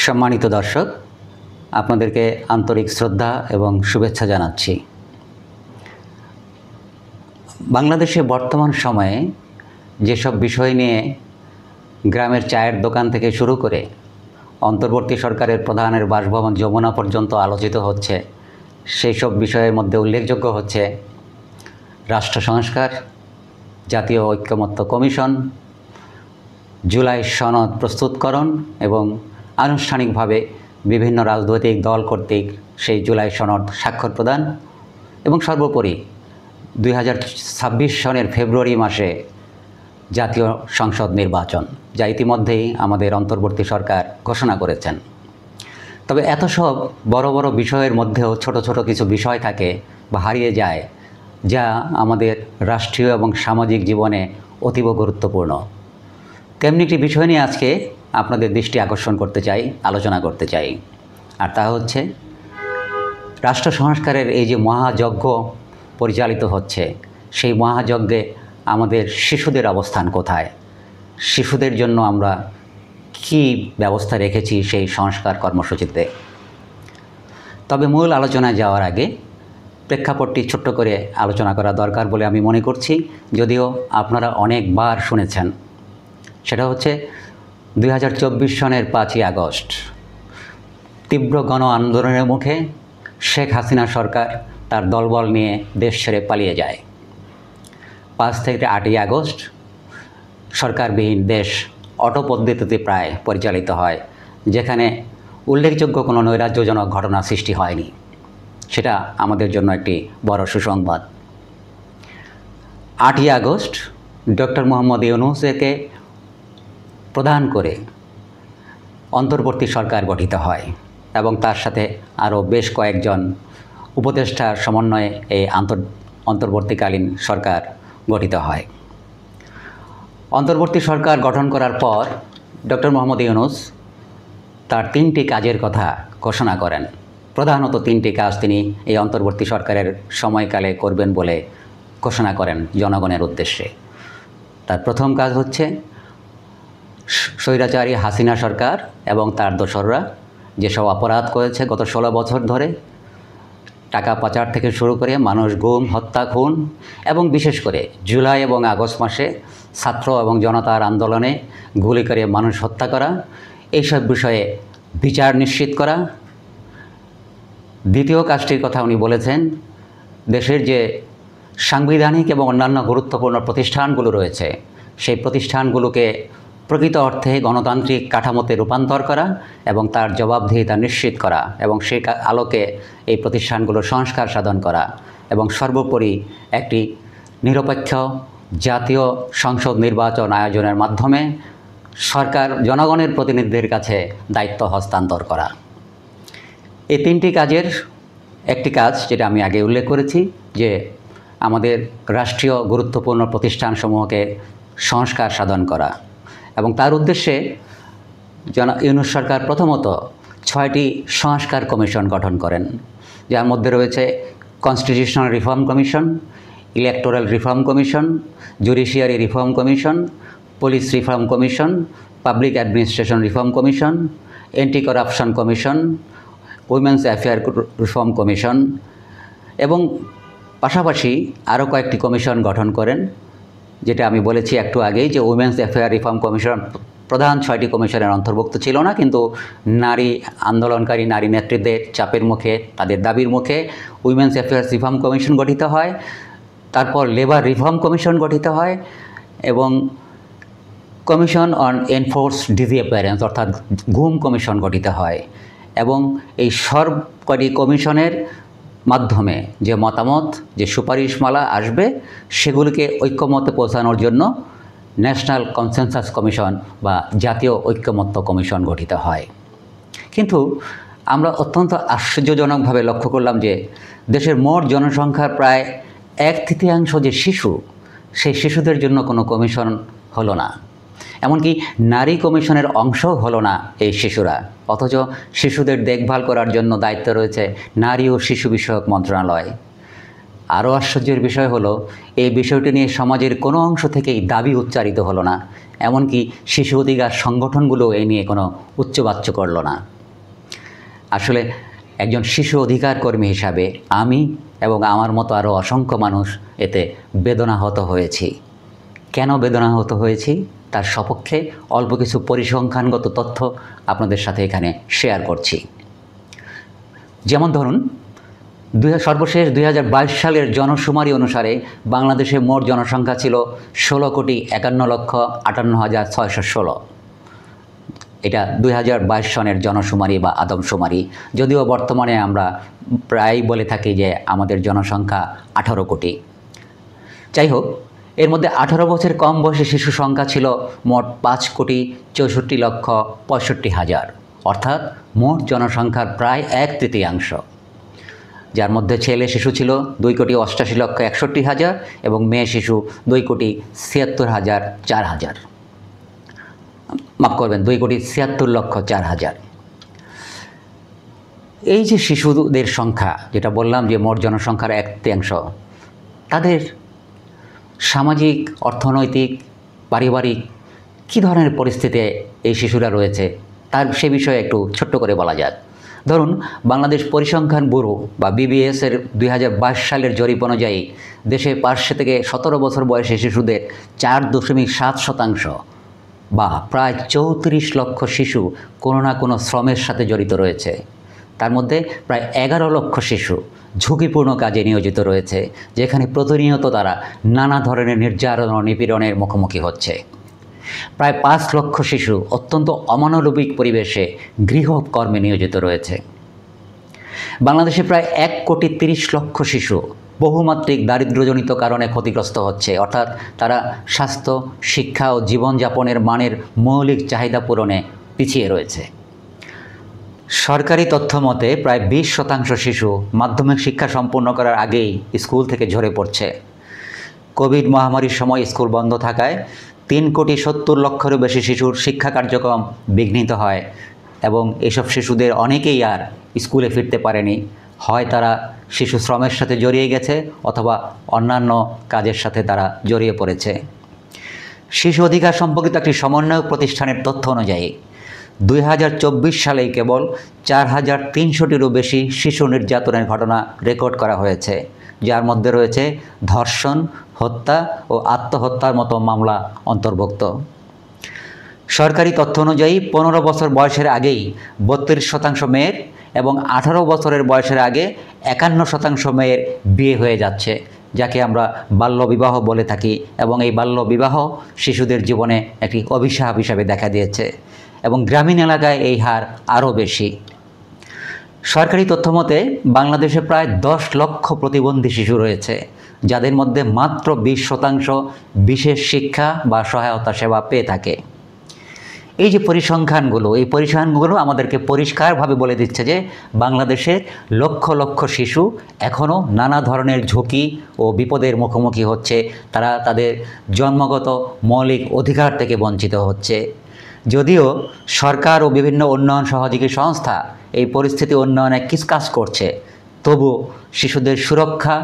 সম্মানিত দর্শক, আপনাদেরকে আন্তরিক শ্রদ্ধা এবং শুভেচ্ছা জানাচ্ছি। বাংলাদেশে বর্তমান সময়ে যেসব বিষয় নিয়ে গ্রামের চায়ের দোকান থেকে শুরু করে অন্তর্বর্তী সরকারের প্রধানের বাসভবন যমুনা পর্যন্ত আলোচিত হচ্ছে, সেই সব বিষয়ের মধ্যে উল্লেখযোগ্য হচ্ছে রাষ্ট্র সংস্কার, জাতীয় ঐক্যমত্য কমিশন, জুলাই সনদ প্রস্তুতকরণ এবং আনুষ্ঠানিকভাবে বিভিন্ন রাজনৈতিক দল কর্তৃক সেই জুলাই সনদ স্বাক্ষর প্রদান এবং সর্বোপরি 2026 সনের ফেব্রুয়ারি মাসে জাতীয় সংসদ নির্বাচন, যা ইতিমধ্যেই আমাদের অন্তর্বর্তী সরকার ঘোষণা করেছেন। তবে এত সব বড় বড় বিষয়ের মধ্যেও ছোট ছোট কিছু বিষয় থাকে বা হারিয়ে যায়, যা আমাদের রাষ্ট্রীয় এবং সামাজিক জীবনে অতীব গুরুত্বপূর্ণ। তেমনি একটি বিষয় নিয়ে আজকে আপনাদের দৃষ্টি আকর্ষণ করতে চাই, আলোচনা করতে চাই, আর তা হচ্ছে রাষ্ট্র সংস্কারের এই যে মহাযজ্ঞ পরিচালিত হচ্ছে, সেই মহাযজ্ঞে আমাদের শিশুদের অবস্থান কোথায়, শিশুদের জন্য আমরা কী ব্যবস্থা রেখেছি সেই সংস্কার কর্মসূচিতে। তবে মূল আলোচনায় যাওয়ার আগে প্রেক্ষাপটটি ছোট্ট করে আলোচনা করা দরকার বলে আমি মনে করছি, যদিও আপনারা অনেকবার শুনেছেন। সেটা হচ্ছে 2024 সনের 5ই আগস্ট তীব্র গণ আন্দোলনের মুখে শেখ হাসিনা সরকার তার দলবল নিয়ে দেশ ছেড়ে পালিয়ে যায়। 5 থেকে 8ই আগস্ট সরকারবিহীন দেশ অটো পদ্ধতিতে প্রায় পরিচালিত হয়, যেখানে উল্লেখযোগ্য কোনো নৈরাজ্যজনক ঘটনা সৃষ্টি হয়নি। সেটা আমাদের জন্য একটি বড় সুসংবাদ। 8ই আগস্ট ডক্টর মোহাম্মদ ইউনূসকে প্রধান করে অন্তর্বর্তী সরকার গঠিত হয় এবং তার সাথে আরও বেশ কয়েকজন উপদেষ্টার সমন্বয়ে এই অন্তর্বর্তীকালীন সরকার গঠিত হয়। অন্তর্বর্তী সরকার গঠন করার পর ডক্টর মোহাম্মদ ইউনূস তার 3টি কাজের কথা ঘোষণা করেন। প্রধানত 3টি কাজ তিনি এই অন্তর্বর্তী সরকারের সময়কালে করবেন বলে ঘোষণা করেন জনগণের উদ্দেশ্যে। তার প্রথম কাজ হচ্ছে স্বৈরাচারী হাসিনা সরকার এবং তার দোসররা যেসব অপরাধ করেছে গত 16 বছর ধরে, টাকা পাচার থেকে শুরু করে মানুষ গুম, হত্যা, খুন এবং বিশেষ করে জুলাই এবং আগস্ট মাসে ছাত্র এবং জনতার আন্দোলনে গুলি করে মানুষ হত্যা করা, এইসব বিষয়ে বিচার নিশ্চিত করা। দ্বিতীয় কাজটির কথা উনি বলেছেন, দেশের যে সাংবিধানিক এবং অন্যান্য গুরুত্বপূর্ণ প্রতিষ্ঠানগুলো রয়েছে, সেই প্রতিষ্ঠানগুলোকে প্রকৃত অর্থে গণতান্ত্রিক কাঠামোতে রূপান্তর করা এবং তার জবাবদিহিতা নিশ্চিত করা এবং সেই আলোকে এই প্রতিষ্ঠানগুলোর সংস্কার সাধন করা এবং সর্বোপরি একটি নিরপেক্ষ জাতীয় সংসদ নির্বাচন আয়োজনের মাধ্যমে সরকার জনগণের প্রতিনিধিদের কাছে দায়িত্ব হস্তান্তর করা। এই 3টি কাজের একটি কাজ, যেটা আমি আগে উল্লেখ করেছি, যে আমাদের রাষ্ট্রীয় গুরুত্বপূর্ণ প্রতিষ্ঠানসমূহকে সংস্কার সাধন করা এবং তার উদ্দেশ্যে ইউনূস সরকার প্রথমত 6টি সংস্কার কমিশন গঠন করেন, যার মধ্যে রয়েছে constitutional reform commission, electoral reform commission, judiciary reform commission, police reform commission, public administration reform commission, anti corruption commission, women's affair reform commission এবং পাশাপাশি আরও কয়েকটি কমিশন গঠন করেন, যেটা আমি বলেছি একটু আগেই যে উইমেন্স অ্যাফেয়ার রিফর্ম কমিশন প্রধান 6টি কমিশনের অন্তর্ভুক্ত ছিল না, কিন্তু নারী আন্দোলনকারী নারী নেতৃত্বের চাপের মুখে, তাদের দাবির মুখে উইমেন্স অ্যাফেয়ার্স রিফর্ম কমিশন গঠিত হয়। তারপর লেবার রিফর্ম কমিশন গঠিত হয় এবং কমিশন অন এনফোর্সড ডিসঅ্যাপিয়ারেন্স অর্থাৎ গুম কমিশন গঠিত হয় এবং এই সবকটি কমিশনের মাধ্যমে যে মতামত, যে সুপারিশমালা আসবে, সেগুলিকে ঐক্যমত্যে পৌঁছানোর জন্য ন্যাশনাল কনসেনসাস কমিশন বা জাতীয় ঐক্যমত্য কমিশন গঠিত হয়। কিন্তু আমরা অত্যন্ত আশ্চর্যজনকভাবে লক্ষ্য করলাম যে দেশের মোট জনসংখ্যার প্রায় 1/3 যে শিশু, সেই শিশুদের জন্য কোনো কমিশন হলো না। এমনকি নারী কমিশনের অংশও হলো না এই শিশুরা, অথচ শিশুদের দেখভাল করার জন্য দায়িত্ব রয়েছে নারী ও শিশু বিষয়ক মন্ত্রণালয়। আরও আশ্চর্যের বিষয় হলো, এই বিষয়টি নিয়ে সমাজের কোনো অংশ থেকেই দাবি উচ্চারিত হলো না, এমনকি শিশু অধিকার সংগঠনগুলো এই নিয়ে কোনো উচ্চবাচ্য করল না। আসলে একজন শিশু অধিকার কর্মী হিসাবে আমি এবং আমার মতো আরও অসংখ্য মানুষ এতে বেদনাহত হয়েছি। কেন বেদনাহত হয়েছি তার সপক্ষে অল্প কিছু পরিসংখ্যানগত তথ্য আপনাদের সাথে এখানে শেয়ার করছি। যেমন ধরুন, সর্বশেষ 2022 সালের জনশুমারি অনুসারে বাংলাদেশে মোট জনসংখ্যা ছিল 16,51,58,616। এটা 2022 সনের জনশুমারি বা আদমশুমারি। যদিও বর্তমানে আমরা প্রায়ই বলে থাকি যে আমাদের জনসংখ্যা 18 কোটি। যাই হোক, এর মধ্যে 18 বছর কম বয়সী শিশু সংখ্যা ছিল মোট 5,64,65,000, অর্থাৎ মোট জনসংখ্যার প্রায় 1/3, যার মধ্যে ছেলে শিশু ছিল 2,88,61,000 এবং মেয়ে শিশু 2,76,04,000। মাফ করবেন, 2,76,04,000। এই যে শিশুদের সংখ্যা, যেটা বললাম যে মোট জনসংখ্যার 1/3, তাদের সামাজিক, অর্থনৈতিক, পারিবারিক কী ধরনের পরিস্থিতিতে এই শিশুরা রয়েছে তার সে বিষয়ে একটু ছোট্ট করে বলা যাক। ধরুন, বাংলাদেশ পরিসংখ্যান ব্যুরো বা BBS-এর 2022 সালের জরিপ অনুযায়ী দেশে 5 থেকে 17 বছর বয়সী শিশুদের 4.7% বা প্রায় 34 লক্ষ শিশু কোনো না কোনো শ্রমের সাথে জড়িত রয়েছে। তার মধ্যে প্রায় 11 লক্ষ শিশু ঝুঁকিপূর্ণ কাজে নিয়োজিত রয়েছে, যেখানে প্রতিনিয়ত তারা নানা ধরনের নির্যাতন ও নিপীড়নের মুখোমুখি হচ্ছে। প্রায় 5 লক্ষ শিশু অত্যন্ত অমানবিক পরিবেশে গৃহকর্মে নিয়োজিত রয়েছে। বাংলাদেশে প্রায় 1,30,00,000 শিশু বহুমাত্রিক দারিদ্র্যজনিত কারণে ক্ষতিগ্রস্ত হচ্ছে, অর্থাৎ তারা স্বাস্থ্য, শিক্ষা ও জীবনযাপনের মানের মৌলিক চাহিদা পূরণে পিছিয়ে রয়েছে। সরকারি তথ্য মতে প্রায় 20% শিশু মাধ্যমিক শিক্ষা সম্পূর্ণ করার আগেই স্কুল থেকে ঝরে পড়ছে। কোভিড মহামারীর সময় স্কুল বন্ধ থাকায় 3,70,00,000-এরও বেশি শিশুর শিক্ষা কার্যক্রম বিঘ্নিত হয় এবং এসব শিশুদের অনেকেই আর স্কুলে ফিরতে পারেনি। হয় তারা শিশু শ্রমের সাথে জড়িয়ে গেছে অথবা অন্যান্য কাজের সাথে তারা জড়িয়ে পড়েছে। শিশু অধিকার সম্পর্কিত একটি সমন্বয়ক প্রতিষ্ঠানের তথ্য অনুযায়ী 2024 সালে কেবল 4,300-টিরও বেশি শিশু নির্যাতনের ঘটনা রেকর্ড করা হয়েছে, যার মধ্যে রয়েছে ধর্ষণ, হত্যা ও আত্মহত্যার মতো মামলা অন্তর্ভুক্ত। সরকারি তথ্য অনুযায়ী 15 বছর বয়সের আগেই 32% মেয়ের এবং 18 বছরের বয়সের আগে 51% মেয়ের বিয়ে হয়ে যাচ্ছে, যাকে আমরা বাল্যবিবাহ বলে থাকি, এবং এই বাল্যবিবাহ শিশুদের জীবনে একটি অভিশাপ হিসাবে দেখা দিয়েছে এবং গ্রামীণ এলাকায় এই হার আরও বেশি। সরকারি তথ্যমতে বাংলাদেশে প্রায় 10 লক্ষ প্রতিবন্ধী শিশু রয়েছে, যাদের মধ্যে মাত্র 20% বিশেষ শিক্ষা বা সহায়তা সেবা পেয়ে থাকে। এই যে পরিসংখ্যানগুলো আমাদেরকে পরিষ্কারভাবে বলে দিচ্ছে যে বাংলাদেশে লক্ষ লক্ষ শিশু এখনও নানা ধরনের ঝুঁকি ও বিপদের মুখোমুখি হচ্ছে। তারা তাদের জন্মগত মৌলিক অধিকার থেকে বঞ্চিত হচ্ছে। যদিও সরকার ও বিভিন্ন উন্নয়ন সহযোগী সংস্থা এই পরিস্থিতি উন্নয়নে কিছু কাজ করছে, তবু শিশুদের সুরক্ষা,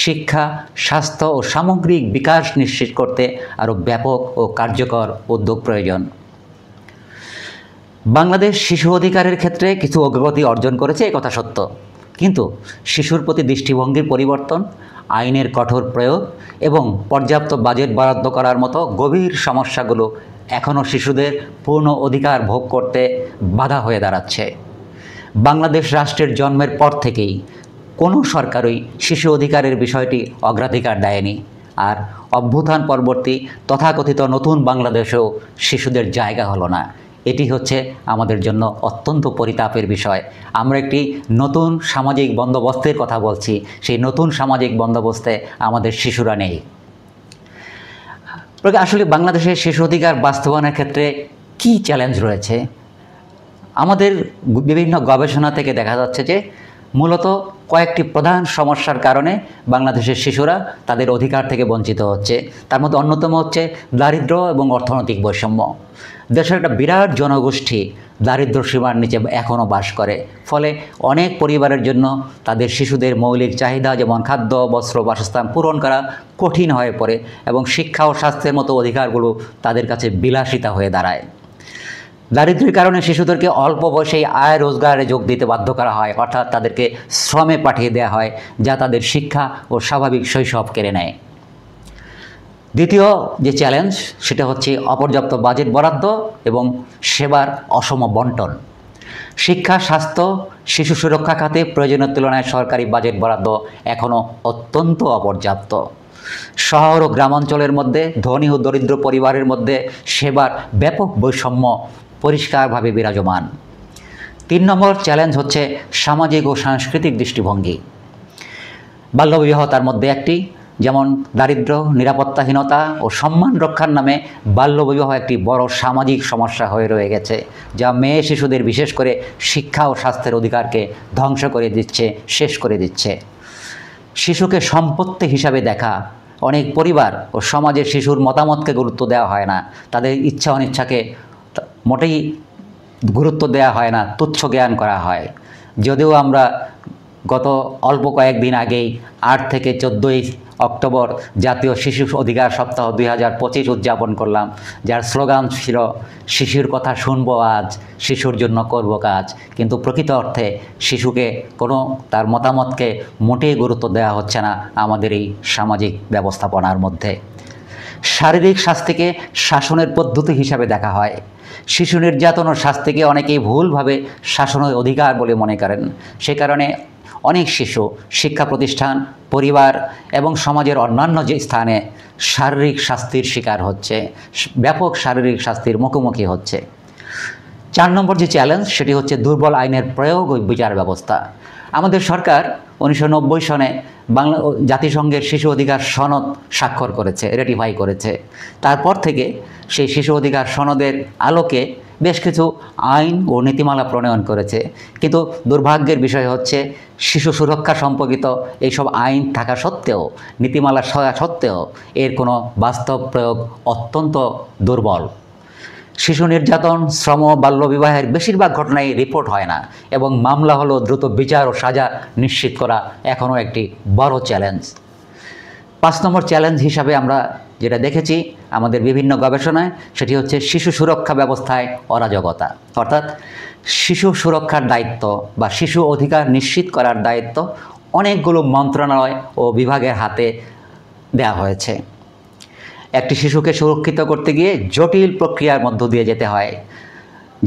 শিক্ষা, স্বাস্থ্য ও সামগ্রিক বিকাশ নিশ্চিত করতে আরও ব্যাপক ও কার্যকর উদ্যোগ প্রয়োজন। বাংলাদেশ শিশু অধিকারের ক্ষেত্রে কিছু অগ্রগতি অর্জন করেছে, এই কথা সত্য, কিন্তু শিশুর প্রতি দৃষ্টিভঙ্গির পরিবর্তন, আইনের কঠোর প্রয়োগ এবং পর্যাপ্ত বাজেট বরাদ্দ করার মতো গভীর সমস্যাগুলো এখনও শিশুদের পূর্ণ অধিকার ভোগ করতে বাধা হয়ে দাঁড়াচ্ছে। বাংলাদেশ রাষ্ট্রের জন্মের পর থেকেই কোনো সরকারই শিশু অধিকারের বিষয়টি অগ্রাধিকার দেয়নি, আর অভ্যুত্থান পরবর্তী তথাকথিত নতুন বাংলাদেশেও শিশুদের জায়গা হলো না। এটি হচ্ছে আমাদের জন্য অত্যন্ত পরিতাপের বিষয়। আমরা একটি নতুন সামাজিক বন্দোবস্তের কথা বলছি, সেই নতুন সামাজিক বন্দোবস্তে আমাদের শিশুরা নেই। আসলে বাংলাদেশের শিশু অধিকার বাস্তবায়নের ক্ষেত্রে কী চ্যালেঞ্জ রয়েছে? আমাদের বিভিন্ন গবেষণা থেকে দেখা যাচ্ছে যে মূলত কয়েকটি প্রধান সমস্যার কারণে বাংলাদেশের শিশুরা তাদের অধিকার থেকে বঞ্চিত হচ্ছে। তার মধ্যে অন্যতম হচ্ছে দারিদ্র্য এবং অর্থনৈতিক বৈষম্য। দেশের একটা বিরাট জনগোষ্ঠী দারিদ্র্য সীমার নিচে এখনও বাস করে, ফলে অনেক পরিবারের জন্য তাদের শিশুদের মৌলিক চাহিদা যেমন খাদ্য, বস্ত্র, বাসস্থান পূরণ করা কঠিন হয়ে পড়ে এবং শিক্ষা ও স্বাস্থ্যের মতো অধিকারগুলো তাদের কাছে বিলাসিতা হয়ে দাঁড়ায়। দারিদ্র্যের কারণে শিশুদেরকে অল্প বয়সেই আয় রোজগারে যোগ দিতে বাধ্য করা হয়, অর্থাৎ তাদেরকে শ্রমে পাঠিয়ে দেওয়া হয়, যা তাদের শিক্ষা ও স্বাভাবিক শৈশব কেড়ে নেয়। দ্বিতীয় যে চ্যালেঞ্জ সেটা হচ্ছে অপর্যাপ্ত বাজেট বরাদ্দ এবং সেবার অসম বন্টন। শিক্ষা, স্বাস্থ্য, শিশু সুরক্ষা খাতে প্রয়োজনের তুলনায় সরকারি বাজেট বরাদ্দ এখনও অত্যন্ত অপর্যাপ্ত। শহর ও গ্রামাঞ্চলের মধ্যে ধনী ও দরিদ্র পরিবারের মধ্যে সেবার ব্যাপক বৈষম্য পরিষ্কারভাবে বিরাজমান। 3 নম্বর চ্যালেঞ্জ হচ্ছে সামাজিক ও সাংস্কৃতিক দৃষ্টিভঙ্গি। বাল্যবিবাহ তার মধ্যে একটি, যেমন দারিদ্র্য, নিরাপত্তাহীনতা ও সম্মান রক্ষার নামে বাল্যবিবাহ একটি বড় সামাজিক সমস্যা হয়ে রয়ে গেছে, যা মেয়ে শিশুদের বিশেষ করে শিক্ষা ও স্বাস্থ্যের অধিকারকে ধ্বংস করে দিচ্ছে, শেষ করে দিচ্ছে। শিশুকে সম্পত্তি হিসাবে দেখা। অনেক পরিবার ও সমাজের শিশুর মতামতকে গুরুত্ব দেওয়া হয় না, তাদের ইচ্ছা অনিচ্ছাকে মোটেই গুরুত্ব দেওয়া হয় না, তুচ্ছ জ্ঞান করা হয়। যদিও আমরা গত অল্প কয়েকদিন আগেই 8 থেকে 14 অক্টোবর জাতীয় শিশু অধিকার সপ্তাহ 2025 উদযাপন করলাম, যার স্লোগান ছিল শিশুর কথা শুনবো আজ, শিশুর জন্য করব কাজ। কিন্তু প্রকৃত অর্থে শিশুকে কোনো তার মতামতকে মোটেই গুরুত্ব দেওয়া হচ্ছে না আমাদের এই সামাজিক ব্যবস্থাপনার মধ্যে। শারীরিক স্বাস্থ্যকে শাসনের পদ্ধতি হিসাবে দেখা হয়। শিশু নির্যাতন ও শাস্তিকে অনেকেই ভুলভাবে শাসনের অধিকার বলে মনে করেন। সে কারণে অনেক শিশু শিক্ষা প্রতিষ্ঠান, পরিবার এবং সমাজের অন্যান্য যে স্থানে শারীরিক শাস্তির শিকার হচ্ছে, ব্যাপক শারীরিক শাস্তির মুখোমুখি হচ্ছে। 4 নম্বর যে চ্যালেঞ্জ সেটি হচ্ছে দুর্বল আইনের প্রয়োগ ও বিচার ব্যবস্থা। আমাদের সরকার 1990 সনে জাতিসংঘের শিশু অধিকার সনদ স্বাক্ষর করেছে, রেটিফাই করেছে। তারপর থেকে সেই শিশু অধিকার সনদের আলোকে বেশ কিছু আইন ও নীতিমালা প্রণয়ন করেছে, কিন্তু দুর্ভাগ্যের বিষয় হচ্ছে শিশু সুরক্ষা সম্পর্কিত এইসব আইন থাকা সত্ত্বেও, নীতিমালা সত্ত্বেও এর কোনো বাস্তব প্রয়োগ অত্যন্ত দুর্বল। শিশু নির্যাতন, শ্রম, বাল্যবিবাহের বেশিরভাগ ঘটনাই রিপোর্ট হয় না এবং মামলা হলো দ্রুত বিচার ও সাজা নিশ্চিত করা এখনও একটি বড় চ্যালেঞ্জ। 5 নম্বর চ্যালেঞ্জ হিসাবে আমরা যেটা দেখেছি আমাদের বিভিন্ন গবেষণায়, সেটি হচ্ছে শিশু সুরক্ষা ব্যবস্থায় অরাজকতা। অর্থাৎ শিশু সুরক্ষার দায়িত্ব বা শিশু অধিকার নিশ্চিত করার দায়িত্ব অনেকগুলো মন্ত্রণালয় ও বিভাগের হাতে দেওয়া হয়েছে। একটি শিশুকে সুরক্ষিত করতে গিয়ে জটিল প্রক্রিয়ার মধ্য দিয়ে যেতে হয়,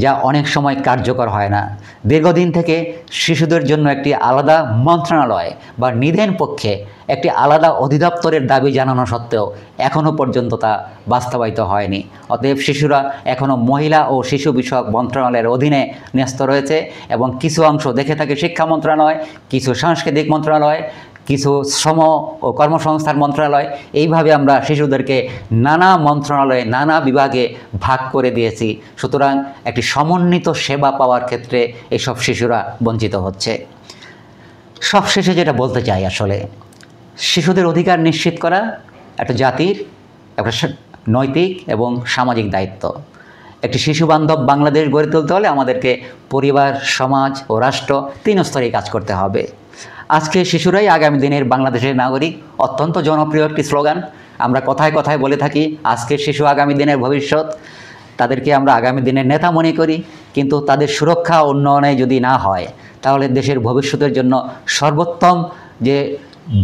যা অনেক সময় কার্যকর হয় না। দীর্ঘদিন থেকে শিশুদের জন্য একটি আলাদা মন্ত্রণালয় বা নিদেন পক্ষে একটি আলাদা অধিদপ্তরের দাবি জানানো সত্ত্বেও এখনও পর্যন্ত তা বাস্তবায়িত হয়নি। অতএব শিশুরা এখনও মহিলা ও শিশু বিষয়ক মন্ত্রণালয়ের অধীনে ন্যস্ত রয়েছে এবং কিছু অংশ দেখে থাকে শিক্ষা মন্ত্রণালয়, কিছু সাংস্কৃতিক মন্ত্রণালয়, কিছু শ্রম ও কর্মসংস্থান মন্ত্রণালয়। এইভাবে আমরা শিশুদেরকে নানা মন্ত্রণালয়ে, নানা বিভাগে ভাগ করে দিয়েছি। সুতরাং একটি সমন্বিত সেবা পাওয়ার ক্ষেত্রে এইসব শিশুরা বঞ্চিত হচ্ছে। সবশেষে যেটা বলতে চাই, আসলে শিশুদের অধিকার নিশ্চিত করা একটা জাতির একটা নৈতিক এবং সামাজিক দায়িত্ব। একটি শিশুবান্ধব বাংলাদেশ গড়ে তুলতে হলে আমাদেরকে পরিবার, সমাজ ও রাষ্ট্র 3 স্তরেই কাজ করতে হবে। আজকে শিশুরাই আগামী দিনের বাংলাদেশের নাগরিক অত্যন্ত জনপ্রিয় একটি স্লোগান। আমরা কথায় কথায় বলে থাকি আজকের শিশু আগামী দিনের ভবিষ্যৎ। তাদেরকে আমরা আগামী দিনের নেতা মনে করি, কিন্তু তাদের সুরক্ষা উন্নয়নে যদি না হয় তাহলে দেশের ভবিষ্যতের জন্য সর্বোত্তম যে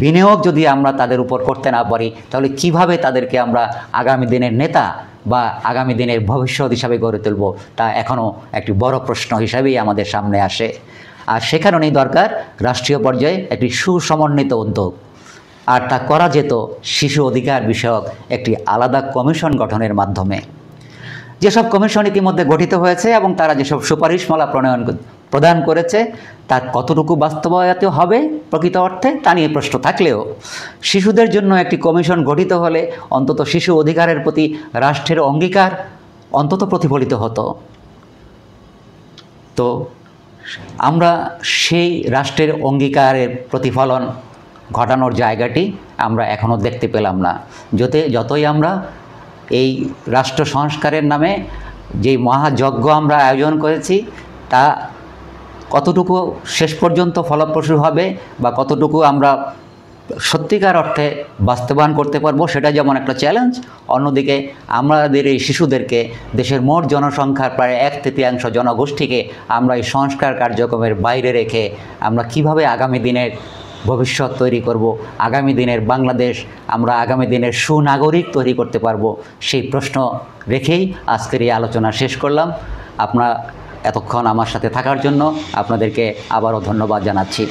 বিনিয়োগ যদি আমরা তাদের উপর করতে না পারি, তাহলে কিভাবে তাদেরকে আমরা আগামী দিনের নেতা বা আগামী দিনের ভবিষ্যৎ হিসাবে গড়ে তুলব, তা এখনও একটি বড় প্রশ্ন হিসাবেই আমাদের সামনে আসে। আর সে কারণেই দরকার রাষ্ট্রীয় পর্যায়ে একটি সুসমন্বিত উদ্যোগ। আর তা করা যেত শিশু অধিকার বিষয়ক একটি আলাদা কমিশন গঠনের মাধ্যমে। যেসব কমিশন ইতিমধ্যে গঠিত হয়েছে এবং তারা যেসব সুপারিশমালা প্রদান করেছে তা কতটুকু বাস্তবায়িত হবে প্রকৃত অর্থে তা নিয়ে প্রশ্ন থাকলেও, শিশুদের জন্য একটি কমিশন গঠিত হলে অন্তত শিশু অধিকারের প্রতি রাষ্ট্রের অঙ্গীকার অন্তত প্রতিফলিত হতো। তো আমরা সেই রাষ্ট্রের অঙ্গীকারের প্রতিফলন ঘটানোর জায়গাটি আমরা এখনও দেখতে পেলাম না। যতই আমরা এই রাষ্ট্র সংস্কারের নামে যে মহাযজ্ঞ আমরা আয়োজন করেছি তা কতটুকু শেষ পর্যন্ত ফলপ্রসূ হবে বা কতটুকু আমরা সত্যিকার অর্থে বাস্তবায়ন করতে পারবো, সেটা যেমন একটা চ্যালেঞ্জ। অন্যদিকে আমাদের এই শিশুদেরকে, দেশের মোট জনসংখ্যার প্রায় 1/3 জনগোষ্ঠীকে আমরা এই সংস্কার কার্যক্রমের বাইরে রেখে আমরা কিভাবে আগামী দিনের ভবিষ্যৎ তৈরি করব, আগামী দিনের বাংলাদেশ, আমরা আগামী দিনের সুনাগরিক তৈরি করতে পারবো, সেই প্রশ্ন রেখেই আজকের এই আলোচনা শেষ করলাম। আপনারা এতক্ষণ আমার সাথে থাকার জন্য আপনাদেরকে আবারও ধন্যবাদ জানাচ্ছি।